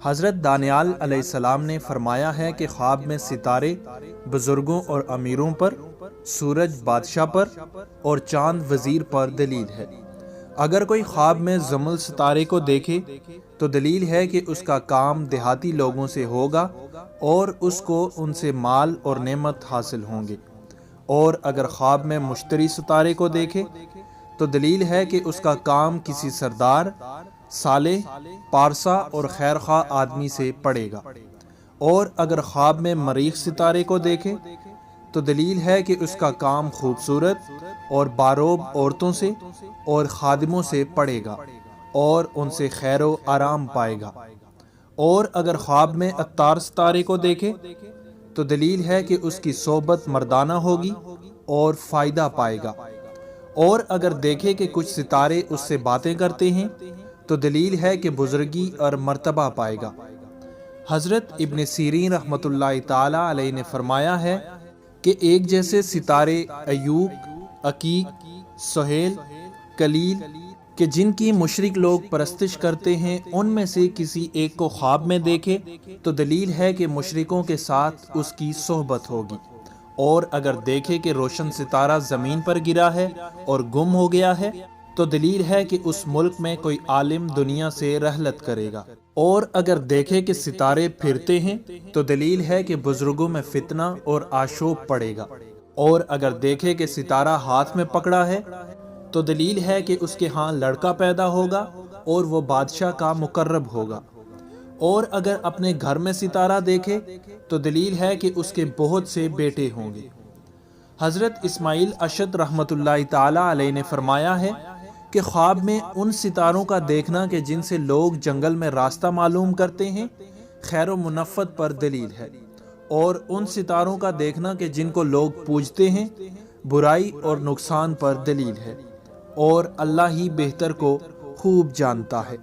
حضرت دانیال علیہ السلام نے فرمایا ہے کہ خواب میں ستارے بزرگوں اور امیروں پر، سورج بادشاہ پر اور چاند وزیر پر دلیل ہے۔ اگر کوئی خواب میں زمل ستارے کو دیکھے تو دلیل ہے کہ اس کا کام دیہاتی لوگوں سے ہوگا اور اس کو ان سے مال اور نعمت حاصل ہوں گے، اور اگر خواب میں مشتری ستارے کو دیکھے تو دلیل ہے کہ اس کا کام کسی سردار، صالح، پارسا اور خیرخواہ آدمی سے پڑے گا، اور اگر خواب میں مریخ ستارے کو دیکھے تو دلیل ہے کہ اس کا کام خوبصورت اور باروب عورتوں سے اور خادموں سے پڑے گا اور ان سے خیر و آرام پائے گا، اور اگر خواب میں عطار ستارے کو دیکھے تو دلیل ہے کہ اس کی صحبت مردانہ ہوگی اور فائدہ پائے گا، اور اگر دیکھے کہ کچھ ستارے اس سے باتیں کرتے ہیں تو دلیل ہے کہ بزرگی اور مرتبہ پائے گا۔ حضرت ابن سیرین رحمۃ اللہ تعالی علیہ نے فرمایا ہے کہ ایک جیسے ستارے ایوب، عقیق، سہیل، کلیل کہ جن کی مشرک لوگ پرستش کرتے ہیں، ان میں سے کسی ایک کو خواب میں دیکھے تو دلیل ہے کہ مشرکوں کے ساتھ اس کی صحبت ہوگی، اور اگر دیکھے کہ روشن ستارہ زمین پر گرا ہے اور گم ہو گیا ہے تو دلیل ہے کہ اس ملک میں کوئی عالم دنیا سے رحلت کرے گا، اور اگر دیکھے کہ ستارے پھرتے ہیں تو دلیل ہے کہ بزرگوں میں فتنہ اور آشوب پڑے گا، اور اگر دیکھے کہ ستارہ ہاتھ میں پکڑا ہے تو دلیل ہے کہ اس کے ہاں لڑکا پیدا ہوگا اور وہ بادشاہ کا مقرب ہوگا، اور اگر اپنے گھر میں ستارہ دیکھے تو دلیل ہے کہ اس کے بہت سے بیٹے ہوں گے۔ حضرت اسماعیل اشد رحمۃ اللہ تعالی علیہ نے فرمایا ہے کہ خواب میں ان ستاروں کا دیکھنا کہ جن سے لوگ جنگل میں راستہ معلوم کرتے ہیں، خیر و منفعت پر دلیل ہے، اور ان ستاروں کا دیکھنا کہ جن کو لوگ پوجتے ہیں، برائی اور نقصان پر دلیل ہے، اور اللہ ہی بہتر کو خوب جانتا ہے۔